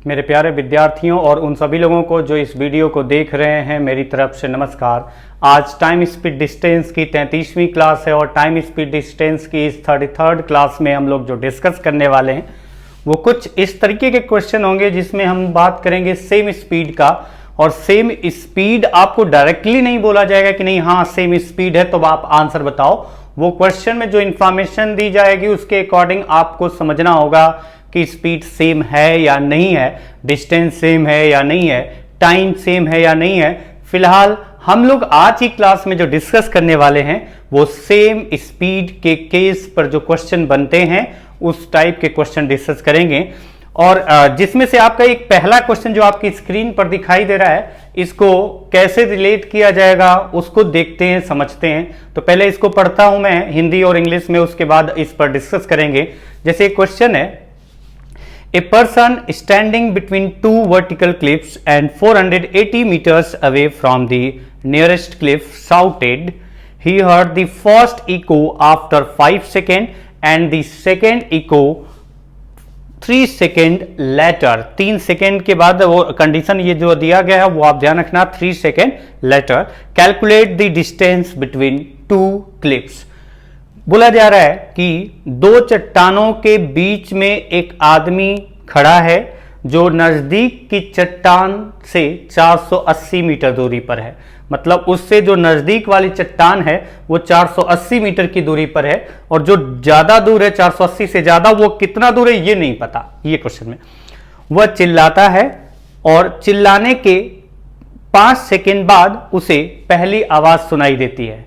मेरे प्यारे विद्यार्थियों और उन सभी लोगों को जो इस वीडियो को देख रहे हैं, मेरी तरफ से नमस्कार। आज टाइम स्पीड डिस्टेंस की 33वीं क्लास है और टाइम स्पीड डिस्टेंस की इस 33rd क्लास में हम लोग जो डिस्कस करने वाले हैं वो कुछ इस तरीके के क्वेश्चन होंगे जिसमें हम बात करेंगे सेम स्पीड का। और सेम स्पीड आपको डायरेक्टली नहीं बोला जाएगा कि नहीं हाँ सेम स्पीड है तो आप आंसर बताओ। वो क्वेश्चन में जो इंफॉर्मेशन दी जाएगी उसके अकॉर्डिंग आपको समझना होगा कि स्पीड सेम है या नहीं है, डिस्टेंस सेम है या नहीं है, टाइम सेम है या नहीं है। फिलहाल हम लोग आज की क्लास में जो डिस्कस करने वाले हैं वो सेम स्पीड के केस पर जो क्वेश्चन बनते हैं उस टाइप के क्वेश्चन डिस्कस करेंगे। और जिसमें से आपका एक पहला क्वेश्चन जो आपकी स्क्रीन पर दिखाई दे रहा है, इसको कैसे रिलेट किया जाएगा उसको देखते हैं, समझते हैं। तो पहले इसको पढ़ता हूं मैं हिंदी और इंग्लिश में, उसके बाद इस पर डिस्कस करेंगे। जैसे एक क्वेश्चन है, A person standing between two vertical cliffs and 480 meters away from the nearest cliff shouted. He heard the first echo after 5 seconds and the second echo 3 seconds later. 3 second के बाद वो condition ये जो दिया गया है वो आप ध्यान रखना, 3 seconds later. Calculate the distance between two cliffs. बोला जा रहा है कि दो चट्टानों के बीच में एक आदमी खड़ा है जो नजदीक की चट्टान से 480 मीटर दूरी पर है। मतलब उससे जो नजदीक वाली चट्टान है वो 480 मीटर की दूरी पर है और जो ज्यादा दूर है 480 से ज्यादा वो कितना दूर है ये नहीं पता। ये क्वेश्चन में वह चिल्लाता है और चिल्लाने के 5 सेकेंड बाद उसे पहली आवाज सुनाई देती है।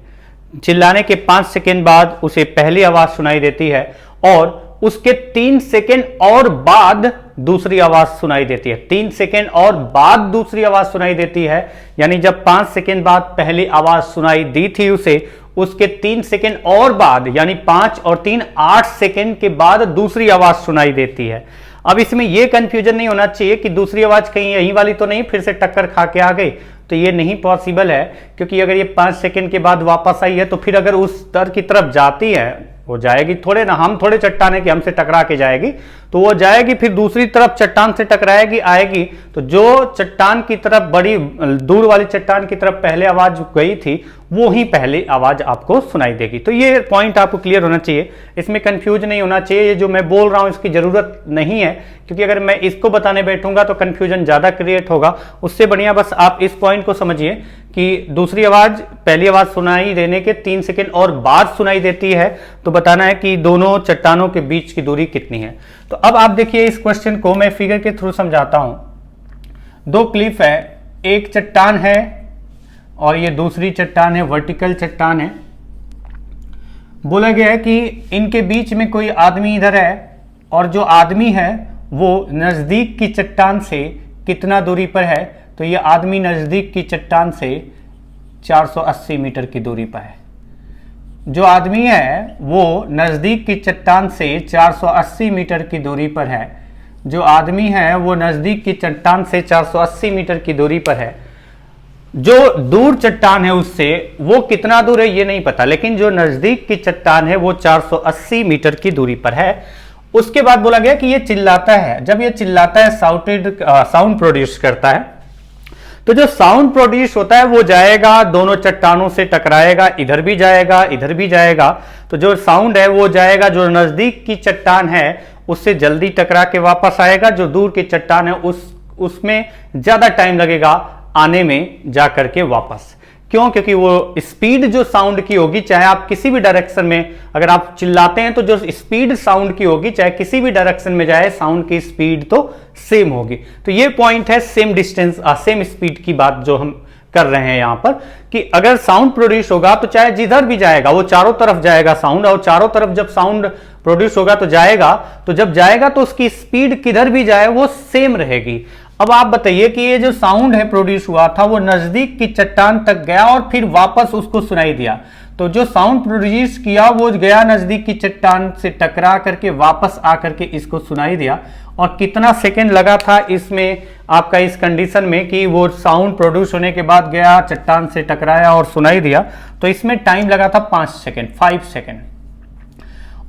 चिल्लाने के 5 सेकेंड बाद उसे पहली आवाज सुनाई देती है और उसके 3 सेकेंड और बाद दूसरी आवाज सुनाई देती है। 3 सेकेंड और बाद दूसरी आवाज सुनाई देती है, यानी जब 5 सेकेंड बाद पहली आवाज सुनाई दी थी उसे, उसके 3 सेकेंड और बाद यानी 5 और 3 8 सेकेंड के बाद दूसरी आवाज सुनाई देती है। अब इसमें यह कंफ्यूजन नहीं होना चाहिए कि दूसरी आवाज कहीं यही वाली तो नहीं फिर से टक्कर खा के आ गई, तो ये नहीं पॉसिबल है। क्योंकि अगर ये 5 सेकेंड के बाद वापस आई है तो फिर अगर उस स्तर की तरफ जाती है, वो जाएगी थोड़े ना, हम थोड़े चट्टान है कि हमसे टकरा के जाएगी, तो वो जाएगी फिर दूसरी तरफ चट्टान से टकराएगी आएगी। तो जो चट्टान की तरफ बड़ी दूर वाली चट्टान की तरफ पहले आवाज गई थी वो ही पहली आवाज आपको सुनाई देगी। तो ये पॉइंट आपको क्लियर होना चाहिए, इसमें कंफ्यूज नहीं होना चाहिए। ये जो मैं बोल रहा हूं इसकी जरूरत नहीं है, क्योंकि अगर मैं इसको बताने बैठूंगा तो कंफ्यूजन ज्यादा क्रिएट होगा। उससे बढ़िया बस आप इस पॉइंट को समझिए कि दूसरी आवाज पहली आवाज सुनाई देने के 3 सेकेंड और बाद सुनाई देती है, तो बताना है कि दोनों चट्टानों के बीच की दूरी कितनी है। तो अब आप देखिए इस क्वेश्चन को मैं फिगर के थ्रू समझाता हूं। दो क्लिफ है, एक चट्टान है और ये दूसरी चट्टान है, वर्टिकल चट्टान है। बोला गया है कि इनके बीच में कोई आदमी इधर है और जो आदमी है वो नजदीक की चट्टान से कितना दूरी पर है, तो ये आदमी नजदीक की चट्टान से 480 मीटर की दूरी पर है। जो आदमी है वो नजदीक की चट्टान से 480 मीटर की दूरी पर है। जो आदमी है वो नजदीक की चट्टान से 480 मीटर की दूरी पर है। जो दूर चट्टान है उससे वो कितना दूर है ये नहीं पता, लेकिन जो नजदीक की चट्टान है वो 480 मीटर की दूरी पर है। उसके बाद बोला गया कि ये चिल्लाता है। जब ये चिल्लाता है साउंड प्रोड्यूस करता है, तो जो साउंड प्रोड्यूस होता है वो जाएगा दोनों चट्टानों से टकराएगा, इधर भी जाएगा इधर भी जाएगा। तो जो साउंड है वो जाएगा जो नजदीक की चट्टान है उससे जल्दी टकरा के वापस आएगा, जो दूर की चट्टान है उसमें ज्यादा टाइम लगेगा आने में जाकर के वापस। क्यों? क्योंकि वो स्पीड जो साउंड की होगी, चाहे आप किसी भी डायरेक्शन में अगर आप चिल्लाते हैं तो जो स्पीड साउंड की होगी चाहे किसी भी डायरेक्शन में जाए साउंड की स्पीड तो सेम होगी। तो ये पॉइंट है सेम डिस्टेंस सेम स्पीड की बात जो हम कर रहे हैं यहां पर, कि अगर साउंड प्रोड्यूस होगा तो चाहे जिधर भी जाएगा वो चारों तरफ जाएगा साउंड, और चारों तरफ जब साउंड प्रोड्यूस होगा तो जाएगा, तो जब जाएगा तो उसकी स्पीड किधर भी जाए वो सेम रहेगी। अब आप बताइए कि ये जो साउंड है प्रोड्यूस हुआ था वो नजदीक की चट्टान तक गया और फिर वापस उसको सुनाई दिया। तो जो साउंड प्रोड्यूस किया वो गया नजदीक की चट्टान से टकरा करके वापस आकर के इसको सुनाई दिया। और कितना सेकंड लगा था इसमें आपका इस कंडीशन में कि वो साउंड प्रोड्यूस होने के बाद गया चट्टान से टकराया और सुनाई दिया, तो इसमें टाइम लगा था 5 सेकंड, 5 सेकंड।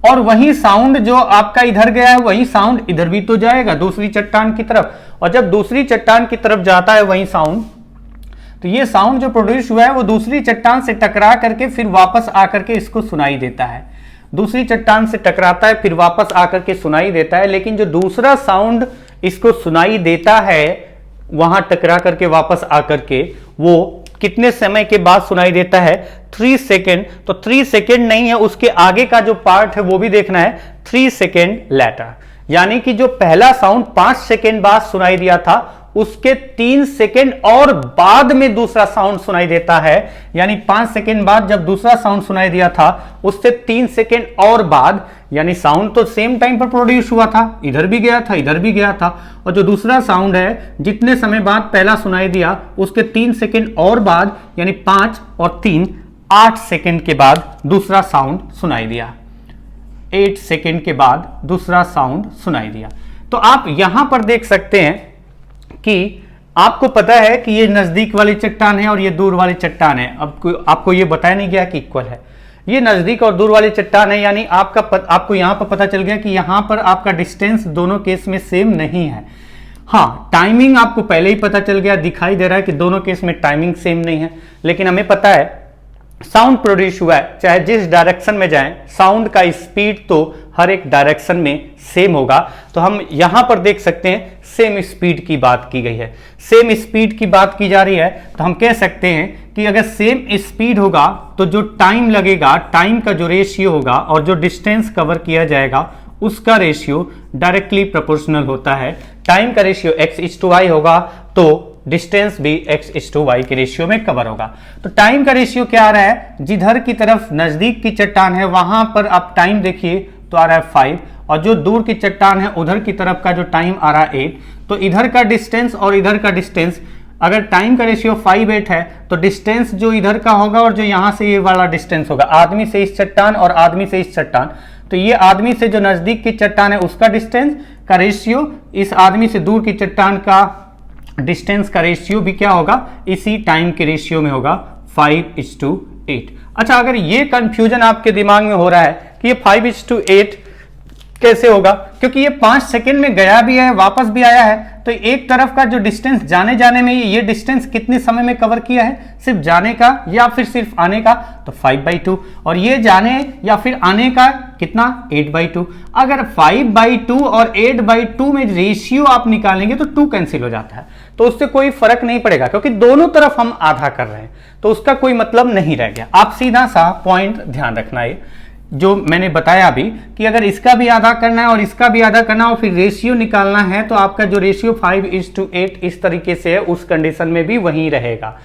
और वही साउंड जो आपका इधर गया है वही साउंड इधर भी तो जाएगा दूसरी चट्टान की तरफ, और जब दूसरी चट्टान की तरफ जाता है वही साउंड, तो ये साउंड जो प्रोड्यूस हुआ है वो दूसरी चट्टान से टकरा करके फिर वापस आकर के इसको सुनाई देता है। दूसरी चट्टान से टकराता है फिर वापस आकर के सुनाई देता है, लेकिन जो दूसरा साउंड इसको सुनाई देता है वहां टकरा करके वापस आकर के वो कितने समय के बाद सुनाई देता है? 3 सेकेंड। तो 3 सेकेंड नहीं है, उसके आगे का जो पार्ट है वो भी देखना है, 3 सेकेंड लेटर। यानी कि जो पहला साउंड 5 सेकेंड बाद सुनाई दिया था उसके 3 सेकेंड और बाद में दूसरा साउंड सुनाई देता है। यानी 5 सेकेंड बाद जब दूसरा साउंड सुनाई दिया था उससे 3 सेकेंड और बाद, यानी साउंड तो सेम टाइम पर प्रोड्यूस हुआ था, इधर भी गया था इधर भी गया था, और जो दूसरा साउंड है जितने समय बाद पहला सुनाई दिया उसके 3 सेकेंड और बाद, यानी 5 और 3 8 सेकेंड के बाद दूसरा साउंड सुनाई दिया। 8 सेकेंड के बाद दूसरा साउंड सुनाई दिया। तो आप यहां पर देख सकते हैं कि आपको पता है कि ये नजदीक वाली चट्टान है और ये दूर वाली चट्टान है। अब आपको ये बताया नहीं गया कि इक्वल है, ये नजदीक और दूर वाली चट्टान है, यानी आपको यहां पर पता चल गया कि यहां पर आपका डिस्टेंस दोनों केस में सेम नहीं है। हाँ, टाइमिंग आपको पहले ही पता चल गया, दिखाई दे रहा है कि दोनों केस में टाइमिंग सेम नहीं है, लेकिन हमें पता है साउंड प्रोड्यूस हुआ है, चाहे जिस डायरेक्शन में जाएं साउंड का स्पीड तो हर एक डायरेक्शन में सेम होगा। तो हम यहां पर देख सकते हैं सेम स्पीड की बात की गई है, सेम स्पीड की बात की जा रही है। तो हम कह सकते हैं कि अगर सेम स्पीड होगा तो जो टाइम लगेगा, टाइम का जो रेशियो होगा और जो डिस्टेंस कवर किया जाएगा उसका रेशियो डायरेक्टली प्रोपोर्शनल होता है। टाइम का रेशियो x/y होगा तो डिस्टेंस भी x/y के रेशियो में कवर होगा। तो टाइम का रेशियो क्या आ रहा है? जिधर की तरफ नजदीक की चट्टान है वहां पर आप टाइम देखिए तो आ रहा है 5, और जो दूर की चट्टान है उधर की तरफ का जो टाइम आ रहा है 8। तो इधर का डिस्टेंस और इधर का डिस्टेंस, अगर टाइम का रेशियो 5/8 है तो डिस्टेंस जो इधर का होगा और जो यहां से ये वाला डिस्टेंस होगा, आदमी से इस चट्टान और आदमी से इस चट्टान, तो ये आदमी से जो नजदीक की चट्टान है उसका डिस्टेंस का रेशियो इस आदमी से दूर की चट्टान का डिस्टेंस का रेशियो भी क्या होगा? इसी टाइम के रेशियो में होगा, 5:8। अच्छा, अगर ये कंफ्यूजन आपके दिमाग में हो रहा है कि ये 5:8 कैसे होगा, क्योंकि ये 5 सेकेंड में गया भी है वापस भी आया है, तो एक तरफ का जो डिस्टेंस जाने में ये डिस्टेंस कितने समय में कवर किया है? सिर्फ जाने का या फिर सिर्फ आने का? तो 5/2। और ये जाने या फिर आने का कितना? 8/2। अगर 5/2 और 8/2 में रेशियो आप निकालेंगे तो 2 कैंसिल हो जाता है, तो उससे कोई फर्क नहीं पड़ेगा क्योंकि दोनों तरफ हम आधा कर रहे हैं, तो उसका कोई मतलब नहीं रह गया। आप सीधा सा पॉइंट ध्यान रखना है जो मैंने बताया अभी कि अगर इसका भी आधा करना है और इसका भी आधा करना है और फिर रेशियो निकालना है, तो आपका जो रेशियो 5:8 इस तरीके से है उस कंडीशन में भी वही रहेगा।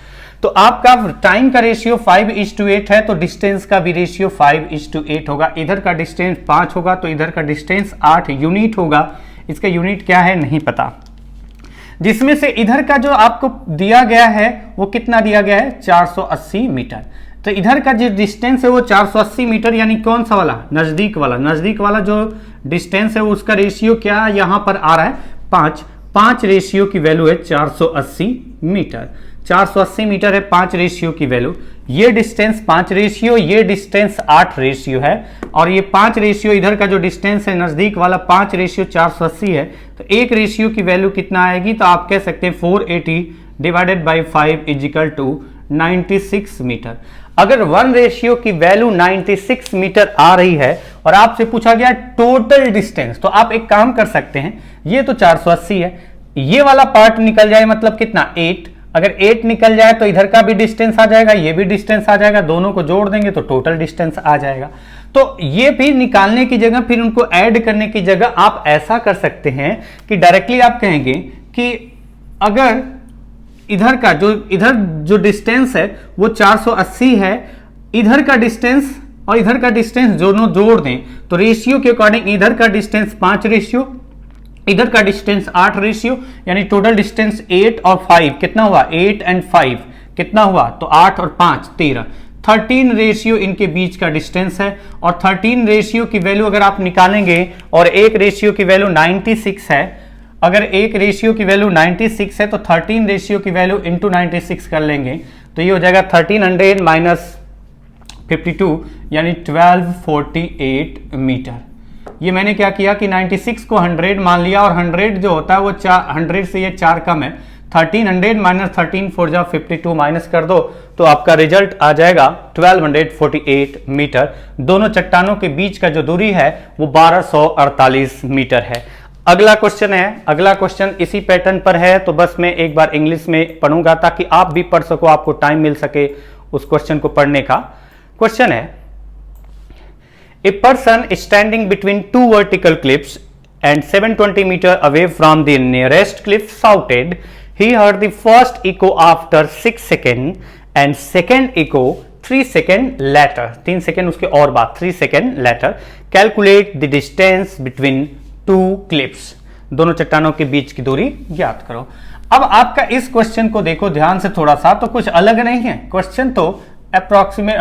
तो आपका टाइम का रेशियो 5:8 है तो डिस्टेंस का भी रेशियो 5:8 होगा। इधर का डिस्टेंस 5 होगा तो इधर का डिस्टेंस 8 यूनिट होगा। इसका यूनिट क्या है नहीं पता, जिसमें से इधर का जो आपको दिया गया है वो कितना दिया गया है? 480 मीटर। तो इधर का जो डिस्टेंस है वो 480 मीटर, यानी कौन सा वाला? नजदीक वाला जो डिस्टेंस है उसका रेशियो क्या यहां पर आ रहा है? 5 रेशियो की वैल्यू है 480 मीटर। 480 मीटर है 5 रेशियो की वैल्यू। ये डिस्टेंस 5 रेशियो, ये डिस्टेंस 8 रेशियो है, और ये 5 रेशियो इधर का जो डिस्टेंस है नजदीक वाला 5 रेशियो 480 है, तो एक रेशियो की वैल्यू कितना आएगी? तो आप कह सकते हैं 480 divided by 5 is equal to 96 metre. अगर 1 रेशियो की वैल्यू 96 मीटर आ रही है और आपसे पूछा गया टोटल डिस्टेंस, तो आप एक काम कर सकते हैं, ये तो 480 है, ये वाला पार्ट निकल जाए मतलब कितना? 8। अगर 8 निकल जाए तो इधर का भी डिस्टेंस आ जाएगा, ये भी डिस्टेंस आ जाएगा, दोनों को जोड़ देंगे तो टोटल डिस्टेंस आ जाएगा। तो ये फिर निकालने की जगह, फिर उनको ऐड करने की जगह आप ऐसा कर सकते हैं कि डायरेक्टली आप कहेंगे कि अगर इधर जो डिस्टेंस है वो 480 है, इधर का डिस्टेंस और इधर का डिस्टेंस दोनों जोड़ दें तो रेशियो के अकॉर्डिंग इधर का डिस्टेंस 5 रेशियो, इधर का डिस्टेंस 8 रेशियो, यानी टोटल डिस्टेंस 8 और 5 कितना हुआ? 8 एंड 5 कितना हुआ? तो 8 और 5 13। 13 रेशियो इनके बीच का डिस्टेंस है, और 13 रेशियो की वैल्यू अगर आप निकालेंगे और एक रेशियो की वैल्यू 96 है, अगर एक रेशियो की वैल्यू 96 है तो 13 रेशियो की वैल्यू इंटू 96 कर लेंगे तो ये हो जाएगा 1300 माइनस 52 यानी 1248 मीटर। ये मैंने क्या किया कि 96 को 100 मान लिया और 100 जो होता है वो 100 से ये 4 कम है, 1300 माइनस 13 4 जा 52 माइनस कर दो तो आपका रिजल्ट आ जाएगा 1248 मीटर। दोनों चट्टानों के बीच का जो दूरी है वो 1248 मीटर है। अगला क्वेश्चन है, अगला क्वेश्चन इसी पैटर्न पर है, तो बस मैं एक बार इंग्लिश में पढ़ूंगा ताकि आप भी पढ़ सको, आपको टाइम मिल सके उस क्वेश्चन को पढ़ने का। क्वेश्चन है, a person standing between two vertical cliffs and 720 meter away from the nearest cliff shouted he heard the first echo after 6 seconds and second echo 3 seconds later, 3 second उसके और बाद 3 second later, calculate the distance between two cliffs, दोनों चट्टानों के बीच की दूरी ज्ञात करो। अब आपका इस क्वेश्चन को देखो ध्यान से थोड़ा सा, तो कुछ अलग नहीं है क्वेश्चन, तो अप्रोक्सीमेट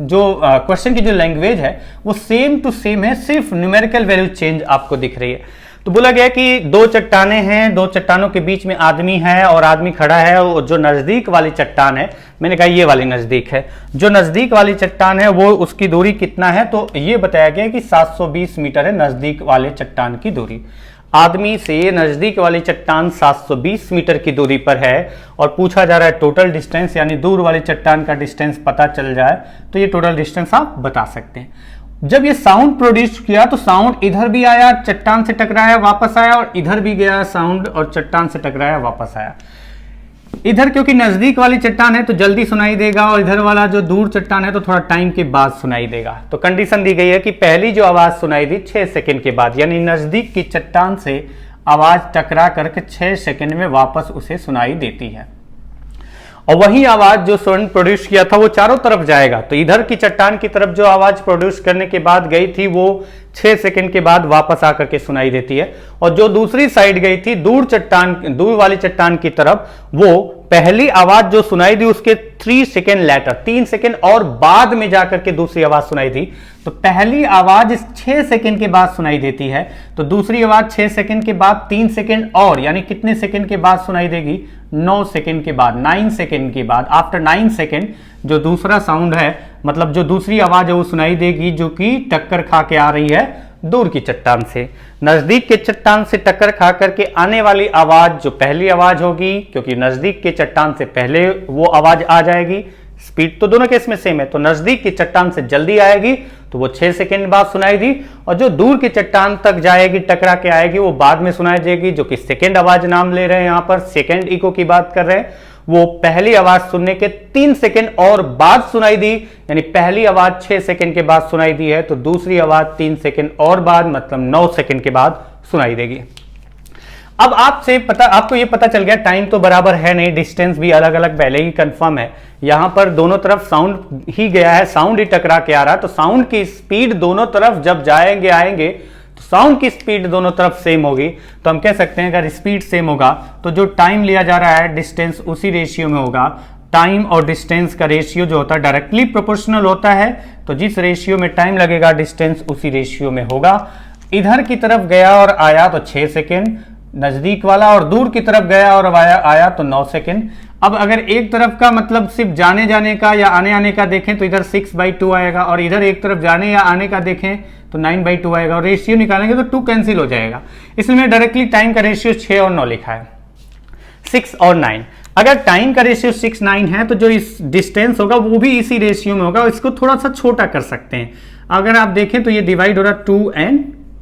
जो क्वेश्चन की जो लैंग्वेज है वो सेम टू सेम है, सिर्फ न्यूमेरिकल वैल्यू चेंज आपको दिख रही है। तो बोला गया कि दो चट्टाने हैं, दो चट्टानों के बीच में आदमी है और आदमी खड़ा है, और जो नजदीक वाली चट्टान है, मैंने कहा ये वाली नजदीक है, जो नजदीक वाली चट्टान है वो उसकी दूरी कितना है, तो ये बताया गया कि 720 मीटर है नजदीक वाले चट्टान की दूरी। आदमी से नजदीक वाली चट्टान 720 मीटर की दूरी पर है और पूछा जा रहा है टोटल डिस्टेंस, यानी दूर वाली चट्टान का डिस्टेंस पता चल जाए तो ये टोटल डिस्टेंस आप बता सकते हैं। जब ये साउंड प्रोड्यूस किया तो साउंड इधर भी आया, चट्टान से टकराया वापस आया, और इधर भी गया साउंड और चट्टान से टकराया वापस आया। इधर क्योंकि नजदीक वाली चट्टान है तो जल्दी सुनाई देगा, और इधर वाला जो दूर चट्टान है तो थोड़ा टाइम के बाद सुनाई देगा। तो कंडीशन दी गई है कि पहली जो आवाज सुनाई दी 6 सेकंड के बाद, यानी नजदीक की चट्टान से आवाज टकरा करके 6 सेकंड में वापस उसे सुनाई देती है, और वही आवाज जो साउंड प्रोड्यूस किया था वो चारों तरफ जाएगा। तो इधर की चट्टान की तरफ जो आवाज प्रोड्यूस करने के बाद गई थी वो 6 सेकंड के बाद वापस आकर के सुनाई देती है, और जो दूसरी साइड गई थी दूर वाली चट्टान की तरफ, वो पहली आवाज जो सुनाई दी उसके 3 सेकंड लेटर, 3 सेकंड और बाद में जाकर के दूसरी आवाज सुनाई दी। तो पहली आवाज 6 सेकंड के बाद सुनाई देती है, तो दूसरी आवाज 6 सेकंड के बाद 3 सेकंड और, यानी कितने सेकंड के बाद सुनाई देगी, 9 सेकंड के बाद, 9 सेकंड के बाद। आफ्टर 9 सेकंड जो दूसरा साउंड है, मतलब जो दूसरी आवाज है वो सुनाई देगी, जो कि टक्कर खा के आ रही है दूर की चट्टान से। नजदीक के चट्टान से टक्कर खा करके आने वाली आवाज जो पहली आवाज होगी, क्योंकि नजदीक के चट्टान से पहले वो आवाज आ जाएगी, स्पीड तो दोनों केस में सेम है, तो नजदीक की चट्टान से जल्दी आएगी तो वो 6 सेकंड बाद सुनाई दी, और जो दूर की चट्टान तक जाएगी टकरा के आएगी वो बाद में सुनाई देगी, जो कि सेकंड आवाज नाम ले रहे हैं, यहां पर सेकंड इको की बात कर रहे हैं। वो पहली आवाज सुनने के 3 सेकंड और बाद सुनाई दी, यानी पहली आवाज 6 सेकंड के बाद सुनाई दी है तो दूसरी आवाज 3 सेकंड और बाद, मतलब 9 सेकंड के बाद सुनाई देगी। अब आपको ये पता चल गया टाइम तो बराबर है नहीं, डिस्टेंस भी अलग अलग पहले ही कंफर्म है। यहां पर दोनों तरफ साउंड ही गया है, साउंड ही टकरा के आ रहा है, तो साउंड की स्पीड दोनों तरफ जब जाएंगे आएंगे तो साउंड की स्पीड दोनों तरफ सेम होगी। तो हम कह सकते हैं अगर स्पीड सेम होगा तो जो टाइम लिया जा रहा है डिस्टेंस उसी रेशियो में होगा। टाइम और डिस्टेंस का रेशियो जो होता है डायरेक्टली प्रोपोर्शनल होता है, तो जिस रेशियो में टाइम लगेगा डिस्टेंस उसी रेशियो में होगा। इधर की तरफ गया और आया तो 6 सेकेंड नजदीक वाला, और दूर की तरफ गया और आया तो 9 सेकेंड। अब अगर एक तरफ का मतलब सिर्फ जाने जाने का या आने आने का देखें तो इधर 6/2 आएगा, और इधर एक तरफ जाने या आने का देखें तो 9/2 आएगा, और रेशियो निकालेंगे तो 2 कैंसिल हो जाएगा। इसलिए डायरेक्टली टाइम का रेशियो 6 और 9 लिखा है, 6 और 9। अगर टाइम का रेशियो 6, 9 है तो जो इस डिस्टेंस होगा वो भी इसी रेशियो में होगा, इसको थोड़ा सा छोटा कर सकते हैं। अगर आप देखें तो ये डिवाइड हो रहा 2 और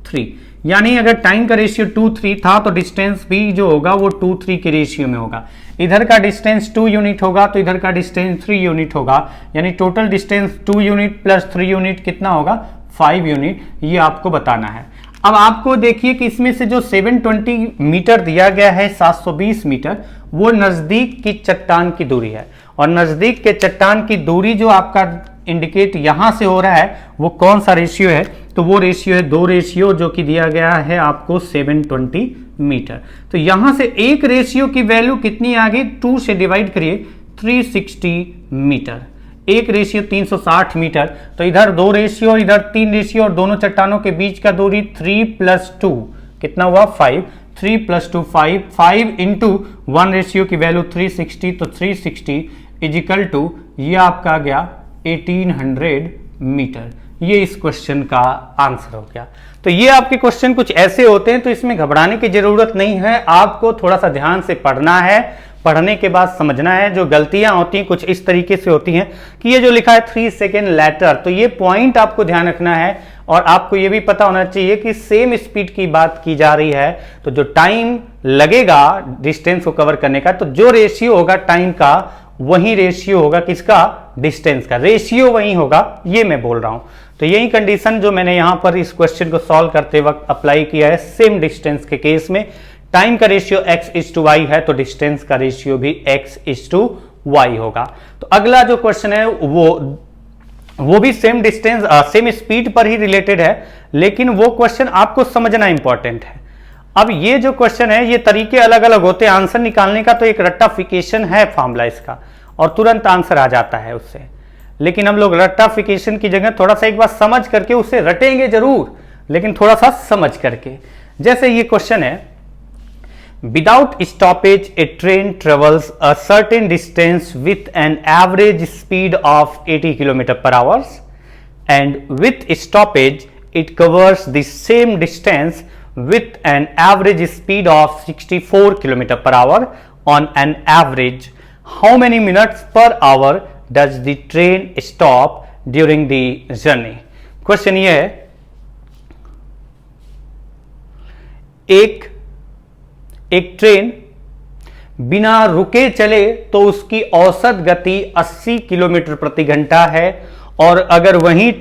3, यानी अगर टाइम का रेशियो 2, 3 था तो डिस्टेंस भी जो होगा वो 2, 3 के रेशियो में होगा। इधर का डिस्टेंस 2 यूनिट होगा तो इधर का डिस्टेंस 3 यूनिट होगा, यानी total distance 2 unit plus 3 unit कितना होगा, 5 यूनिट। ये आपको बताना है। अब आपको देखिए कि इसमें से जो 720 मीटर दिया गया है, 720 मीटर, वो नजदीक की चट्टान की दूरी है, और नजदीक के चट्टान की दूरी जो आपका इंडिकेट यहां से हो रहा है वो कौन सा रेशियो है, तो वो रेशियो है 2 रेशियो, जो कि दिया गया है आपको 720 मीटर। तो यहां से एक रेशियो की वैल्यू कितनी आ गई, 2 से डिवाइड करिए 360 मीटर, एक रेशियो 360 मीटर। तो इधर 2 रेशियो, इधर 3 रेशियो, और दोनों चट्टानों के बीच का दूरी 3 + 2 कितना हुआ, 5। 3 + 2 5, 5 इंटू 1 रेशियो की वैल्यू 360, तो 360 इजिकल टू ये आपका आ गया 1800 मीटर। ये इस क्वेश्चन का आंसर हो गया। तो ये आपके क्वेश्चन कुछ ऐसे होते हैं, तो इसमें घबराने की जरूरत नहीं है, आपको थोड़ा सा ध्यान से पढ़ना है, पढ़ने के बाद समझना है। जो गलतियां होती हैं कुछ इस तरीके से होती हैं कि ये जो लिखा है 3 सेकेंड लेटर, तो ये पॉइंट आपको ध्यान रखना है और आपको ये भी पता होना चाहिए कि सेम स्पीड की बात की जा रही है, तो जो टाइम लगेगा डिस्टेंस को कवर करने का, तो जो रेशियो होगा टाइम का वही रेशियो होगा किसका, डिस्टेंस का, रेशियो वही होगा, ये मैं बोल रहा हूं। तो यही कंडीशन जो मैंने यहां पर इस क्वेश्चन को सॉल्व करते वक्त अप्लाई किया है। सेम डिस्टेंस के केस में टाइम का रेशियो x:y है, तो डिस्टेंस का रेशियो भी x:y होगा। तो अगला जो क्वेश्चन है वो भी सेम डिस्टेंस सेम स्पीड पर ही रिलेटेड है, लेकिन वो क्वेश्चन आपको समझना इंपॉर्टेंट है। अब ये जो क्वेश्चन है ये तरीके अलग अलग होते हैं आंसर निकालने का, तो एक रट्टाफिकेशन है फॉर्मूला इसका और तुरंत आंसर आ जाता है उससे, लेकिन हम लोग रट्टाफिकेशन की जगह थोड़ा सा एक बार समझ करके उसे रटेंगे जरूर, लेकिन थोड़ा सा समझ करके। जैसे ये क्वेश्चन है, without stoppage A train travels a certain distance with an average speed of 80 km/h and with stoppage it covers the same distance with an average speed of 64 km/h on an average. How many minutes per hour does the train stop during the journey? Question ये है, एक train बिना रुके चले तो उसकी औसत गति 80 किलोमीटर प्रति घंटा है, और अगर वही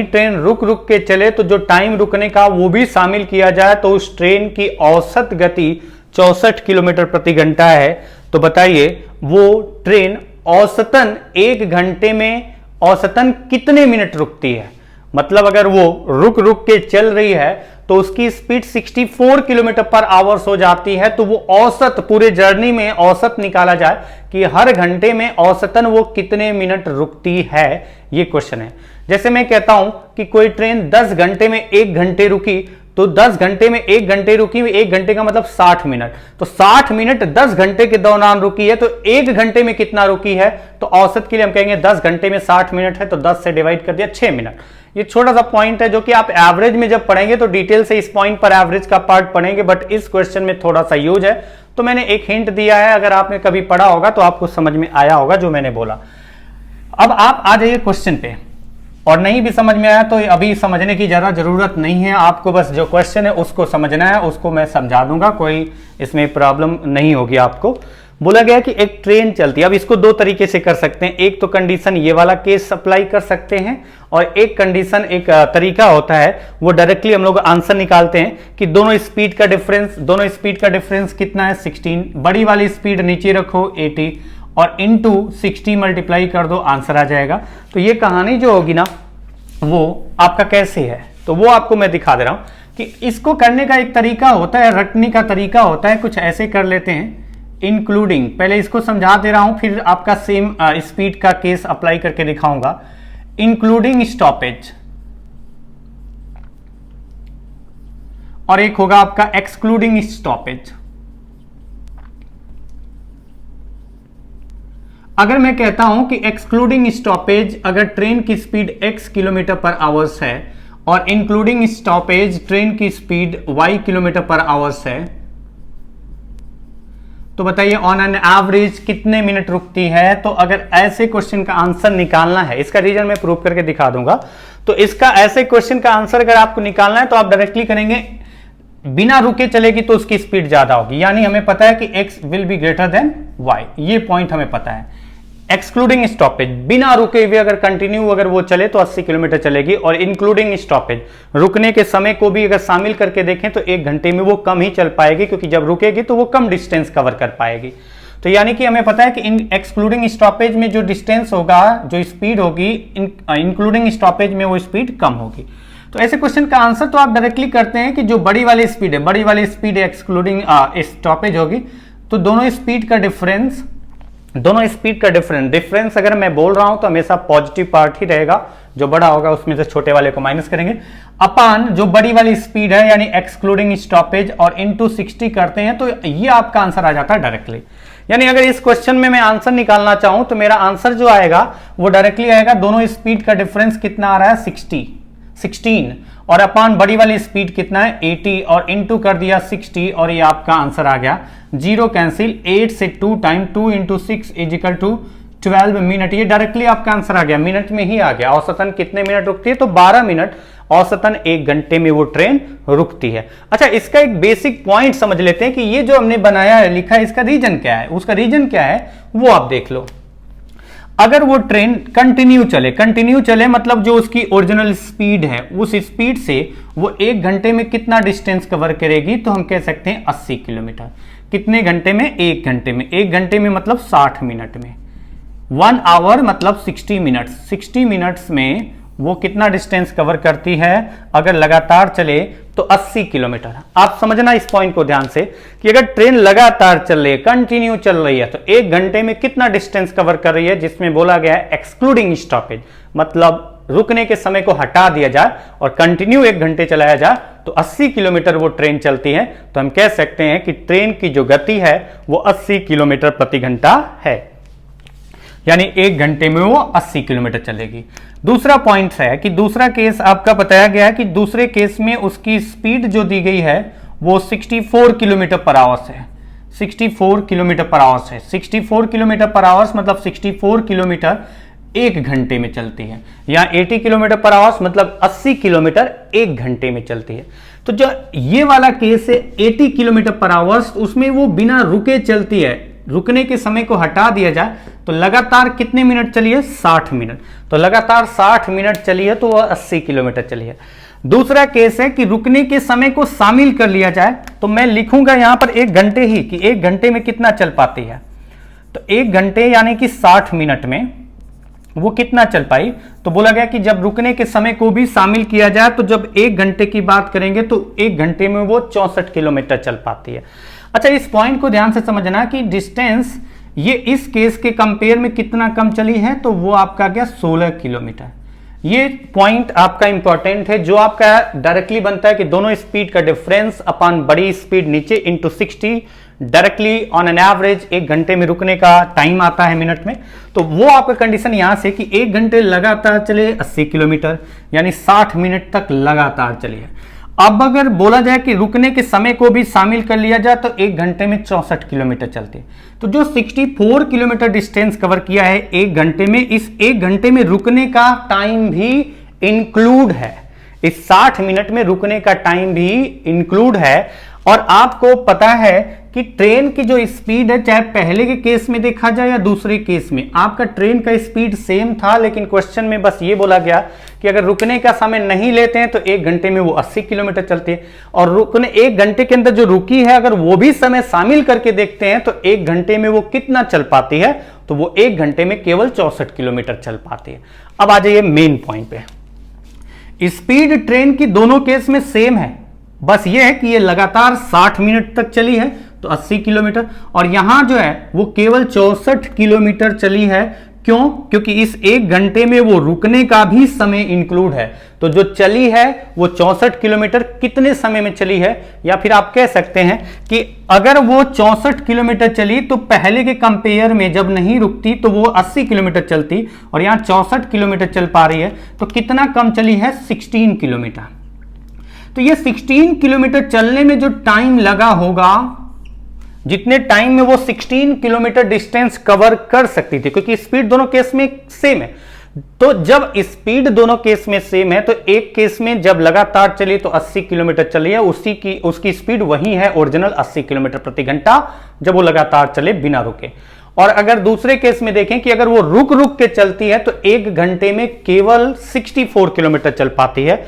ट्रेन रुक रुक के चले तो जो टाइम रुकने का वो भी शामिल किया जाए तो उस ट्रेन की औसत गति 64 किलोमीटर प्रति घंटा है। तो बताइए वो ट्रेन औसतन 1 घंटे में औसतन कितने मिनट रुकती है। मतलब अगर वो रुक रुक के चल रही है तो उसकी स्पीड 64 km/h हो जाती है, तो वो औसत पूरे जर्नी में औसत निकाला जाए कि हर घंटे में औसतन वो कितने मिनट रुकती है, ये क्वेश्चन है। जैसे मैं कहता हूं कि कोई ट्रेन 10 घंटे में 1 घंटे रुकी, तो 10 घंटे में 1 घंटे रुकी, 1 घंटे का मतलब 60 मिनट, तो 60 मिनट 10 घंटे के दौरान रुकी है, तो 1 घंटे में कितना रुकी है, तो औसत के लिए हम कहेंगे 10 घंटे में 60 मिनट है, तो 10 से डिवाइड कर दिया 6 मिनट। ये छोटा सा पॉइंट है जो कि आप एवरेज में जब पढ़ेंगे तो डिटेल से इस पॉइंट पर एवरेज का पार्ट पढ़ेंगे, बट इस क्वेश्चन में थोड़ा सा यूज है, तो मैंने एक हिंट दिया है। अगर आपने कभी पढ़ा होगा तो आपको समझ में आया होगा जो मैंने बोला। अब आप आ जाइए क्वेश्चन पे, और नहीं भी समझ में आया तो अभी समझने की ज्यादा जरूरत नहीं है, आपको बस जो क्वेश्चन है उसको समझना है, उसको मैं समझा दूंगा, कोई इसमें प्रॉब्लम नहीं होगी आपको। बोला गया कि एक ट्रेन चलती है। अब इसको 2 तरीके से कर सकते हैं, एक तो कंडीशन ये वाला केस अप्लाई कर सकते हैं, और एक कंडीशन एक तरीका होता है वो डायरेक्टली हम लोग आंसर निकालते हैं कि दोनों स्पीड का डिफरेंस कितना है, 16। बड़ी वाली स्पीड नीचे रखो 80 और इंटू 60 मल्टीप्लाई कर दो, आंसर आ जाएगा। तो ये कहानी जो होगी ना वो आपका कैसे है, तो वो आपको मैं दिखा दे रहा हूं कि इसको करने का एक तरीका होता है, रटने का तरीका होता है, कुछ ऐसे कर लेते हैं। इंक्लूडिंग, पहले इसको समझा दे रहा हूं, फिर आपका सेम स्पीड का केस अप्लाई करके दिखाऊंगा। इंक्लूडिंग स्टॉपेज, और एक होगा आपका एक्सक्लूडिंग स्टॉपेज। अगर मैं कहता हूं कि एक्सक्लूडिंग स्टॉपेज अगर ट्रेन की स्पीड x km/h है और इंक्लूडिंग स्टॉपेज ट्रेन की स्पीड y km/h है, तो बताइए ऑन एन एवरेज कितने मिनट रुकती है। तो अगर ऐसे क्वेश्चन का आंसर निकालना है, इसका रीजन मैं प्रूव करके दिखा दूंगा, तो इसका ऐसे क्वेश्चन का आंसर अगर आपको निकालना है तो आप डायरेक्टली करेंगे बिना रुके चलेगी तो उसकी स्पीड ज्यादा होगी, यानी हमें पता है कि x will be greater than y, ये पॉइंट हमें पता है। एक्सक्लूडिंग स्टॉपेज, बिना रुके हुए अगर कंटिन्यू अगर वो चले तो 80 किलोमीटर चलेगी, और इंक्लूडिंग स्टॉपेज रुकने के समय को भी अगर शामिल करके देखें तो 1 घंटे में वो कम ही चल पाएगी, क्योंकि जब रुकेगी तो वो कम डिस्टेंस कवर कर पाएगी। तो यानी कि हमें पता है कि इन एक्सक्लूडिंग स्टॉपेज में जो डिस्टेंस होगा, जो स्पीड होगी, इंक्लूडिंग स्टॉपेज में वो स्पीड कम होगी। तो ऐसे क्वेश्चन का आंसर तो आप डायरेक्टली करते हैं कि जो बड़ी वाली स्पीड एक्सक्लूडिंग स्टॉपेज होगी, तो दोनों स्पीड का डिफरेंस अगर मैं बोल रहा हूं तो हमेशा पॉजिटिव पार्ट ही रहेगा, जो बड़ा होगा उसमें से छोटे वाले को माइनस करेंगे, अपान जो बड़ी वाली स्पीड है यानी एक्सक्लूडिंग स्टॉपेज और इनटू 60 करते हैं, तो ये आपका आंसर आ जाता है डायरेक्टली। यानी अगर इस क्वेश्चन में मैं आंसर निकालना चाहूं तो मेरा आंसर जो आएगा वो डायरेक्टली आएगा, दोनों स्पीड का डिफरेंस कितना आ रहा है 16 और अपान बड़ी वाली स्पीड कितना है 80 और इनटू कर दिया 60 और ये आपका आंसर आ गया। जीरो कैंसिल, 8 से 2 time 2 into 6 is equal to 12 minute. ये डायरेक्टली आपका आंसर आ गया, मिनट में ही आ गया। औसतन कितने मिनट रुकती है, तो 12 मिनट, औसतन 1 घंटे में वो ट्रेन रुकती है। अच्छा, इसका एक बेसिक पॉइंट समझ लेते हैं कि ये जो हमने बनाया है, लिखा है, इसका रीजन क्या है। उसका रीजन क्या है वो आप देख लो। अगर वो ट्रेन कंटिन्यू चले मतलब जो उसकी ओरिजिनल स्पीड है उस स्पीड से वो 1 घंटे में कितना डिस्टेंस कवर करेगी, तो हम कह सकते हैं 80 किलोमीटर। कितने घंटे में, 1 घंटे में। 1 घंटे में मतलब 60 मिनट में। 1 आवर मतलब 60 मिनट्स। 60 मिनट्स में वो कितना डिस्टेंस कवर करती है, अगर लगातार चले तो 80 किलोमीटर। आप समझना इस पॉइंट को ध्यान से कि अगर ट्रेन लगातार चल रही है, कंटिन्यू चल रही है, तो 1 घंटे में कितना डिस्टेंस कवर कर रही है, जिसमें बोला गया है एक्सक्लूडिंग स्टॉपेज, मतलब रुकने के समय को हटा दिया जाए और कंटिन्यू 1 घंटे चलाया जाए तो 80 किलोमीटर वो ट्रेन चलती है। तो हम कह सकते हैं कि ट्रेन की जो गति है वो 80 किलोमीटर प्रति घंटा है, यानी 1 घंटे में वो 80 किलोमीटर चलेगी। दूसरा पॉइंट है कि दूसरा केस आपका बताया गया है कि दूसरे केस में उसकी स्पीड जो दी गई है वो 64 किलोमीटर पर आवर्स है। 64 किलोमीटर पर आवर्स है। 64 किलोमीटर पर आवर्स मतलब 64 किलोमीटर 1 घंटे में चलती है, या 80 किलोमीटर पर आवर्स मतलब 80 किलोमीटर 1 घंटे में चलती है। तो जो ये वाला केस है 80 किलोमीटर पर आवर्स, उसमें वो बिना रुके चलती है, रुकने के समय को हटा दिया जाए तो लगातार कितने मिनट चली है, 60 मिनट। तो लगातार 60 मिनट चली है तो वह 80 किलोमीटर चली है। दूसरा केस है कि रुकने के समय को शामिल कर लिया जाए, तो मैं लिखूंगा यहां पर 1 घंटे ही, कि 1 घंटे में कितना चल पाती है। तो 1 घंटे यानी कि 60 मिनट में वो कितना चल पाई, तो बोला गया कि जब रुकने के समय को भी शामिल किया जाए तो जब 1 घंटे की बात करेंगे तो 1 घंटे में वो 64 किलोमीटर चल पाती है। अच्छा, इस पॉइंट को ध्यान से समझना कि डिस्टेंस ये इस केस के कंपेयर में कितना कम चली है, तो वो आपका गया 16 किलोमीटर। ये पॉइंट आपका इंपॉर्टेंट है, जो आपका डायरेक्टली बनता है कि दोनों स्पीड का डिफरेंस अपॉन बड़ी स्पीड नीचे into 60, directly on an average 1 घंटे में रुकने का टाइम आता है मिनट में। तो वो आपका कंडीशन यहां से कि 1 घंटे लगातार चले 80 किलोमीटर, यानी 60 मिनट तक लगातार चली है। अब अगर बोला जाए कि रुकने के समय को भी शामिल कर लिया जाए तो 1 घंटे में 64 किलोमीटर चलते हैं। तो जो 64 किलोमीटर डिस्टेंस कवर किया है 1 घंटे में, इस 1 घंटे में रुकने का टाइम भी इंक्लूड है। इस 60 मिनट में रुकने का टाइम भी इंक्लूड है। और आपको पता है कि ट्रेन की जो स्पीड है, चाहे पहले के केस में देखा जाए या दूसरे केस में, आपका ट्रेन का स्पीड सेम था, लेकिन क्वेश्चन में बस ये बोला गया कि अगर रुकने का समय नहीं लेते हैं तो 1 घंटे में वो 80 किलोमीटर चलती है, और रुकने 1 घंटे के अंदर जो रुकी है अगर वो भी समय शामिल करके देखते हैं तो 1 घंटे में वो कितना चल पाती है, तो वो 1 घंटे में केवल 64 किलोमीटर चल पाती है। अब आ जाइए मेन पॉइंट पे। स्पीड ट्रेन की दोनों केस में सेम है, बस ये है कि ये लगातार 60 मिनट तक चली है तो 80 किलोमीटर, और यहां जो है वो केवल 64 किलोमीटर चली है। क्यों? क्योंकि इस 1 घंटे में वो रुकने का भी समय इंक्लूड है। तो जो चली है वो 64 किलोमीटर कितने समय में चली है, या फिर आप कह सकते हैं कि अगर वो 64 किलोमीटर चली तो पहले के कंपेयर में जब नहीं रुकती तो वो 80 किलोमीटर चलती, और यहां 64 किलोमीटर चल पा रही है तो कितना कम चली है, 16 किलोमीटर। तो ये 16 किलोमीटर चलने में जो टाइम लगा होगा, जितने टाइम में वो 16 किलोमीटर डिस्टेंस कवर कर सकती थी, क्योंकि स्पीड दोनों केस में सेम है। तो जब स्पीड दोनों केस में सेम है तो एक केस में जब लगातार चली तो 80 किलोमीटर चली है, उसकी स्पीड वही है ओरिजिनल 80 किलोमीटर प्रति घंटा, जब वो लगातार चले बिना रुके। और अगर दूसरे केस में देखें कि अगर वो रुक रुक के चलती है तो 1 घंटे में केवल 64 किलोमीटर चल पाती है,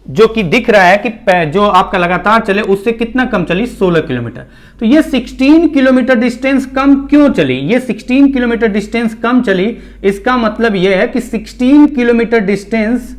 जो कि दिख रहा है कि जो आपका लगातार चले उससे कितना कम चली, 16 किलोमीटर। तो ये 16 किलोमीटर डिस्टेंस कम क्यों चली, ये 16 किलोमीटर डिस्टेंस कम चली, इसका मतलब यह है कि 16 किलोमीटर डिस्टेंस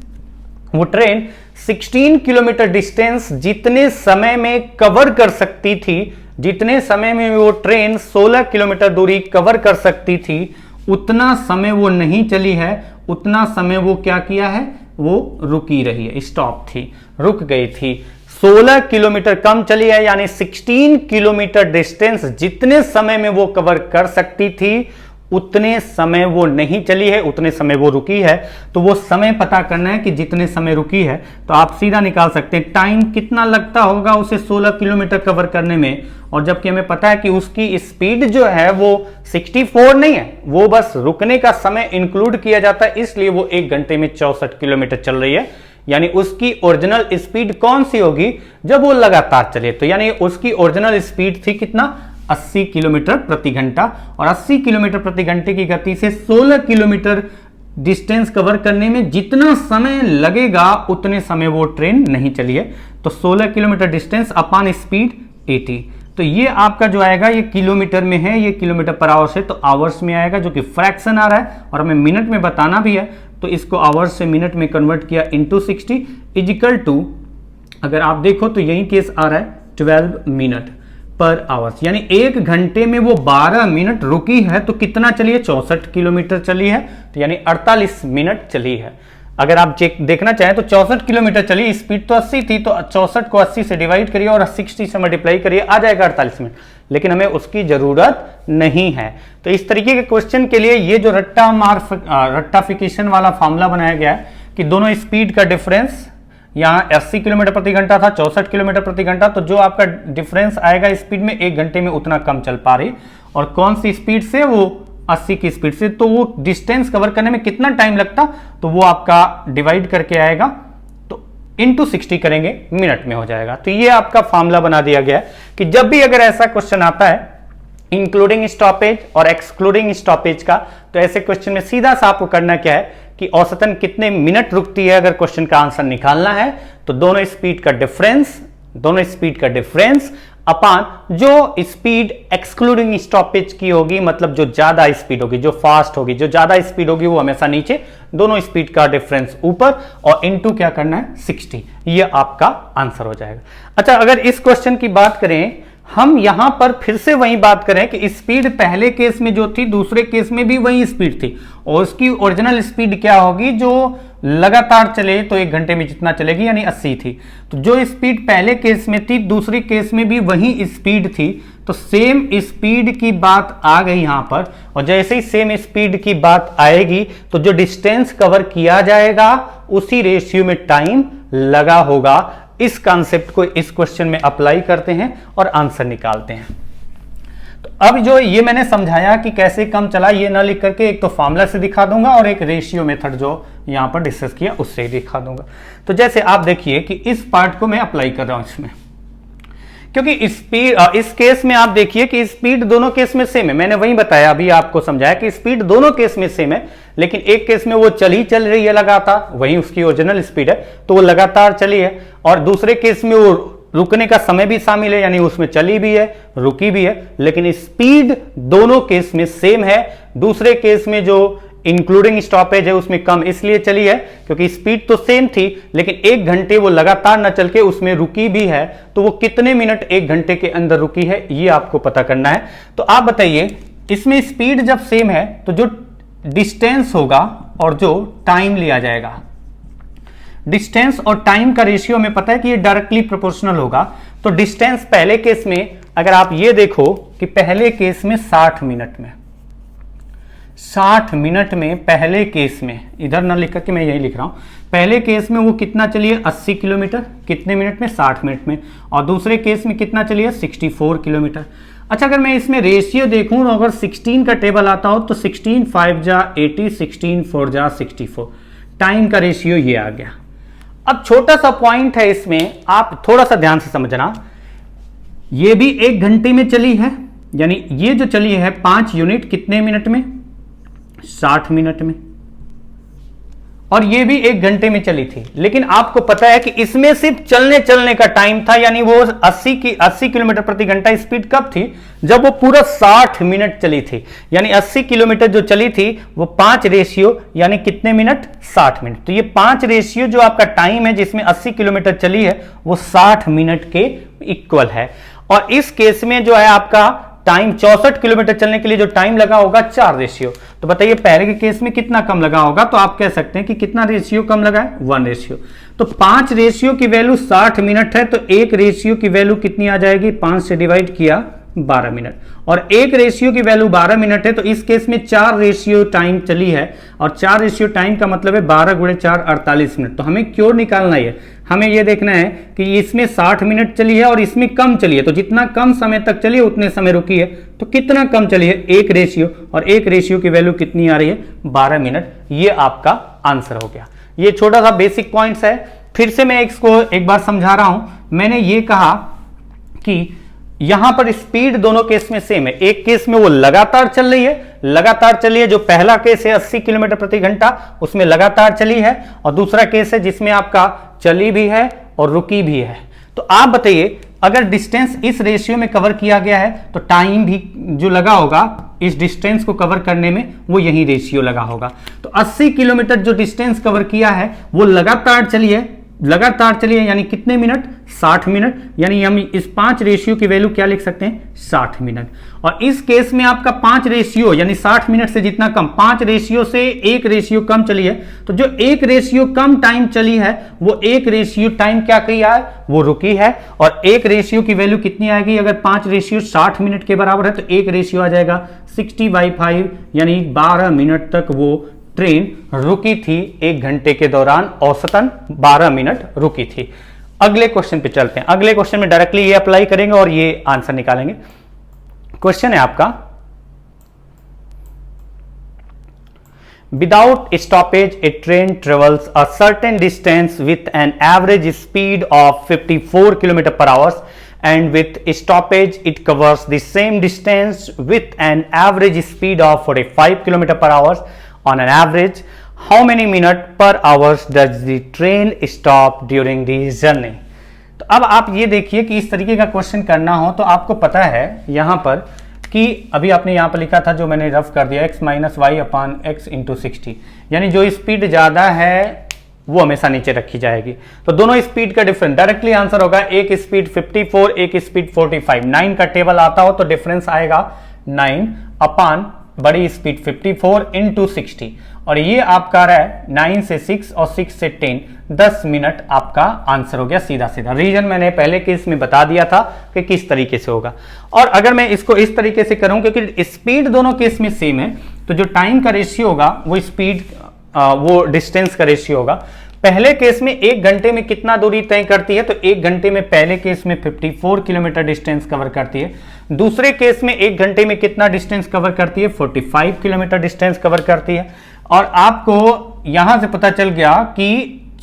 वो ट्रेन 16 किलोमीटर डिस्टेंस जितने समय में कवर कर सकती थी, जितने समय में वो ट्रेन 16 किलोमीटर दूरी कवर कर सकती थी, उतना समय वो नहीं चली है, उतना समय वो क्या किया है, वो रुकी रही है, स्टॉप थी, रुक गई थी। 16 किलोमीटर कम चली है, यानी 16 किलोमीटर डिस्टेंस जितने समय में वो कवर कर सकती थी उतने समय वो नहीं चली है, उतने समय वो रुकी है। तो वो समय पता करना है कि जितने समय रुकी है, तो आप सीधा निकाल सकते हैं टाइम कितना लगता होगा उसे 16 किलोमीटर कवर करने में। और जबकि हमें पता है कि उसकी स्पीड जो है वो 64 नहीं है, वो बस रुकने का समय इंक्लूड किया जाता है, इसलिए वो 1 घंटे में 64 किलोमीटर चल रही है। यानी उसकी ओरिजिनल स्पीड कौन सी होगी, जब वो लगातार चले। तो यानी उसकी ओरिजिनल स्पीड थी कितना, 80 किलोमीटर प्रति घंटा। और 80 किलोमीटर प्रति घंटे की गति से 16 किलोमीटर डिस्टेंस कवर करने में जितना समय लगेगा उतने समय वो ट्रेन नहीं चली है। तो 16 किलोमीटर डिस्टेंस अपॉन स्पीड 80। तो ये आपका जो आएगा ये किलोमीटर में है, ये किलोमीटर पर आवर्स है, तो आवर्स में आएगा, जो कि फ्रैक्शन आ रहा है और हमें मिनट में बताना भी है। तो इसको आवर्स से मिनट में कन्वर्ट किया इंटू 60 इजिकल टू, अगर आप देखो तो यही केस आ रहा है 12 मिनट पर आवर्स, यानी 1 घंटे में वो 12 मिनट रुकी है। तो कितना चली है, 64 किलोमीटर चली है, तो यानी 48 मिनट चली है। अगर आप देखना चाहें तो 64 किलोमीटर चली, स्पीड तो 80 थी, तो 64 को 80 से डिवाइड करिए और 60 से मल्टीप्लाई करिए, आ जाएगा 48 मिनट। लेकिन हमें उसकी जरूरत नहीं है। तो इस तरीके के क्वेश्चन के लिए ये जो रट्टाफिकेशन वाला फॉर्मूला बनाया गया है कि दोनों स्पीड का डिफरेंस, यहाँ 80 किलोमीटर प्रति घंटा था, 64 किलोमीटर प्रति घंटा, तो जो आपका डिफरेंस आएगा स्पीड में 1 घंटे में उतना कम चल पा रही, और कौन सी स्पीड से, वो 80 की स्पीड से, तो वो डिस्टेंस कवर करने में कितना टाइम लगता, तो वो आपका डिवाइड करके आएगा, तो इंटू 60 करेंगे, मिनट में हो जाएगा। तो ये आपका फॉर्मूला बना दिया गया है कि जब भी अगर ऐसा क्वेश्चन आता है इंक्लूडिंग स्टॉपेज और एक्सक्लूडिंग स्टॉपेज का, तो ऐसे क्वेश्चन में सीधा सा आपको करना क्या है कि औसतन कितने मिनट रुकती है, अगर क्वेश्चन का आंसर निकालना है तो दोनों स्पीड का डिफरेंस अपान जो स्पीड एक्सक्लूडिंग स्टॉपेज की होगी, मतलब जो ज्यादा स्पीड होगी, जो फास्ट होगी, जो ज्यादा स्पीड होगी वो हमेशा नीचे, दोनों स्पीड का डिफरेंस ऊपर, और इनटू क्या करना है 60। ये आपका आंसर हो जाएगा। अच्छा, अगर इस क्वेश्चन की बात करें, हम यहां पर फिर से वही बात करें कि स्पीड पहले केस में जो थी दूसरे केस में भी वही स्पीड थी, और उसकी ओरिजिनल स्पीड क्या होगी, जो लगातार चले तो 1 घंटे में जितना चलेगी, यानी 80 थी। तो जो स्पीड पहले केस में थी दूसरे केस में भी वही स्पीड थी, तो सेम स्पीड की बात आ गई यहां पर। और जैसे ही सेम स्पीड की बात आएगी तो जो डिस्टेंस कवर किया जाएगा उसी रेशियो में टाइम लगा होगा। इस कॉन्सेप्ट को इस क्वेश्चन में अप्लाई करते हैं और आंसर निकालते हैं। तो अब जो ये मैंने समझाया कि कैसे कम चला, ये ना लिख करके एक तो फॉर्मूला से दिखा दूंगा और एक रेशियो मेथड जो यहां पर डिस्कस किया उससे ही दिखा दूंगा। तो जैसे आप देखिए कि इस पार्ट को मैं अप्लाई कर रहा हूं इसमें, क्योंकि स्पीड इस केस में आप देखिए कि स्पीड दोनों केस में सेम है। मैंने वही बताया, अभी आपको समझाया कि स्पीड दोनों केस में सेम है, लेकिन एक केस में वो चल रही है लगातार, वही उसकी ओरिजिनल स्पीड है, तो वो लगातार चली है, और दूसरे केस में वो रुकने का समय भी शामिल है, यानी उसमें चली भी है, रुकी भी है, लेकिन स्पीड दोनों केस में सेम है। दूसरे केस में जो इंक्लूडिंग स्टॉपेज है उसमें कम इसलिए चली है क्योंकि स्पीड तो सेम थी, लेकिन 1 घंटे वो लगातार न चल के उसमें रुकी भी है, तो वो कितने मिनट 1 घंटे के अंदर रुकी है ये आपको पता करना है। तो आप बताइए, इसमें स्पीड जब सेम है तो जो डिस्टेंस होगा और जो टाइम लिया जाएगा, डिस्टेंस और टाइम का रेशियो में पता है कि ये डायरेक्टली प्रोपोर्शनल होगा। तो डिस्टेंस पहले केस में अगर आप ये देखो कि पहले केस में 60 मिनट में पहले केस में, इधर ना लिख करके मैं यही लिख रहा हूं, पहले केस में वो कितना चलिए 80 किलोमीटर, कितने मिनट में 60 मिनट में, और दूसरे केस में कितना चलिए 64 किलोमीटर। अच्छा, अगर मैं इसमें रेशियो देखूं, अगर 16 का टेबल आता हो तो 16 5 जा 80, 16 4 जा 64, टाइम का रेशियो ये आ गया। अब छोटा सा पॉइंट है इसमें, आप थोड़ा सा ध्यान से समझना, ये भी 1 घंटे में चली है, यानी ये जो चली है 5 यूनिट कितने मिनट में, 60 मिनट में, और ये भी 1 घंटे में चली थी। लेकिन आपको पता है कि इसमें सिर्फ चलने का टाइम था, यानी वो 80 किलोमीटर प्रति घंटा स्पीड कब थी, जब वो पूरा 60 मिनट चली थी। यानी 80 किलोमीटर जो चली थी वो 5 रेशियो यानी कितने मिनट, 60 मिनट। तो ये 5 रेशियो जो आपका टाइम है जिसमें 80 किलोमीटर चली है वो 60 मिनट के इक्वल है। और इस केस में जो है आपका टाइम 64 किलोमीटर चलने के लिए जो टाइम लगा होगा 4 रेशियो। तो बताइए पहले के केस में कितना कम लगा होगा, तो आप कह सकते हैं कि कितना रेशियो कम लगा है, 1 रेशियो। तो 5 रेशियो की वैल्यू 60 मिनट है, तो 1 रेशियो की वैल्यू कितनी आ जाएगी, 5 से डिवाइड किया 12 मिनट, और 1 रेशियो की वैल्यू 12 मिनट है, तो इस केस में 4 रेशियो टाइम चली है, और 4 रेशियो टाइम का मतलब है 12 गुणे 4 48 मिनट। तो हमें क्यों निकालना है, हमें यह देखना है कि इसमें 60 मिनट चली है और इसमें कम चली है, तो जितना कम समय तक चली है उतने समय रुकी है, तो कितना कम चली है, 1 रेशियो, और 1 रेशियो की वैल्यू कितनी आ रही है, 12 मिनट। ये आपका आंसर हो गया। ये छोटा सा बेसिक पॉइंट्स है। फिर से मैं इसको एक बार समझा रहा हूं। मैंने ये कहा कि यहां पर स्पीड दोनों केस में सेम है। एक केस में वो लगातार चल रही है, जो पहला केस है 80 किलोमीटर प्रति घंटा, उसमें लगातार चली है, और दूसरा केस है जिसमें आपका चली भी है और रुकी भी है। तो आप बताइए अगर डिस्टेंस इस रेशियो में कवर किया गया है तो टाइम भी जो लगा होगा इस डिस्टेंस को कवर करने में वो यही रेशियो लगा होगा। तो 80 किलोमीटर जो डिस्टेंस कवर किया है वो लगातार चली है, यानी कितने मिनट, 60 मिनट, यानी हम इस 5 रेशियो की वैल्यू क्या लिख सकते हैं, 60 मिनट। और इस केस में आपका 5 रेशियो यानी 60 मिनट से जितना कम, 5 रेशियो से 1 रेशियो कम चली है, तो जो 1 रेशियो कम टाइम चली है वो 1 रेशियो टाइम क्या किया है, वो रुकी है। और 1 रेशियो की वैल्यू कितनी आएगी, अगर 5 रेशियो 60 मिनट के बराबर है तो 1 रेशियो आ जाएगा 60/5, यानी 12 मिनट तक वो ट्रेन रुकी थी। 1 घंटे के दौरान औसतन 12 मिनट रुकी थी। अगले क्वेश्चन पे चलते हैं। अगले क्वेश्चन में डायरेक्टली ये अप्लाई करेंगे और ये आंसर निकालेंगे। क्वेश्चन है आपका, without stoppage A train travels a certain distance with an average speed of 54 kilometre per hour and with stoppage it covers the same distance with an average speed of 45 km per hour on an average. How many minutes per hour does the train stop during the journey? तो अब आप ये देखिए कि इस तरीके का question करना हो तो आपको पता है यहाँ पर कि अभी आपने यहाँ पर लिखा था, जो मैंने रफ कर दिया, x माइनस वाई अपान एक्स इंटू 60, यानी जो स्पीड ज़्यादा है वो हमेशा नीचे रखी जाएगी। तो दोनों स्पीड का डिफरेंस डायरेक्टली आंसर होगा, एक स्पीड 54, एक स्पीड 45। 9 का टेबल आता हो तो डिफरेंस आएगा 9 अपान बड़ी स्पीड 54 इंटू 60, और ये आपका रहा है 9 से 6 और 6 से 10, 10 मिनट आपका आंसर हो गया सीधा सीधा। रीजन मैंने पहले केस में बता दिया था कि किस तरीके से होगा। और अगर मैं इसको इस तरीके से करूं, क्योंकि स्पीड दोनों केस में सेम है, तो जो टाइम का रेशियो होगा वो स्पीड वो डिस्टेंस का रेशियो होगा। पहले केस में 1 घंटे में कितना दूरी तय करती है, तो 1 घंटे में पहले केस में 54 किलोमीटर डिस्टेंस कवर करती है। दूसरे केस में 1 घंटे में कितना डिस्टेंस कवर करती है, 45 किलोमीटर डिस्टेंस कवर करती है। और आपको यहां से पता चल गया कि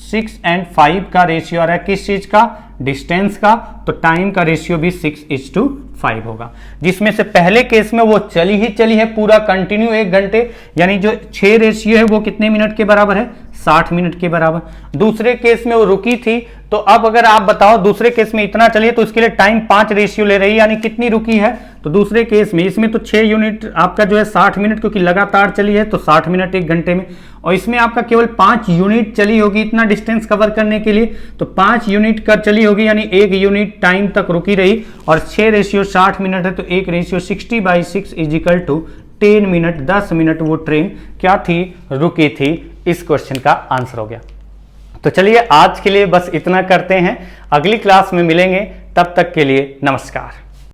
6 और 5 का रेशियो आ रहा है, किस चीज का, डिस्टेंस का, तो टाइम का रेशियो भी 6:5 होगा। जिसमें से पहले केस में वो चली है पूरा कंटिन्यू 1 घंटे, यानी जो 6 रेशियो है वो कितने मिनट के बराबर है, 60 मिनट के बराबर। दूसरे केस में वो रुकी थी, तो अब अगर आप बताओ दूसरे केस में इतना चलिए तो उसके लिए टाइम 5 रेशियो ले रही है, यानी कितनी रुकी है, तो दूसरे केस में इसमें तो 6 यूनिट आपका जो है 60 मिनट, क्योंकि लगातार चली है तो 60 मिनट 1 घंटे में, और इसमें आपका केवल 5 यूनिट चली होगी इतना डिस्टेंस कवर करने के लिए, तो 5 यूनिट का चली होगी, यानी 1 यूनिट टाइम तक रुकी रही। और 6 रेशियो 60 मिनट है, तो 1 ratio 60/6 is equal to 10 minute, 10 minute वो ट्रेन क्या थी, रुकी थी। इस क्वेश्चन का आंसर हो गया। तो चलिए आज के लिए बस इतना करते हैं, अगली क्लास में मिलेंगे, तब तक के लिए नमस्कार।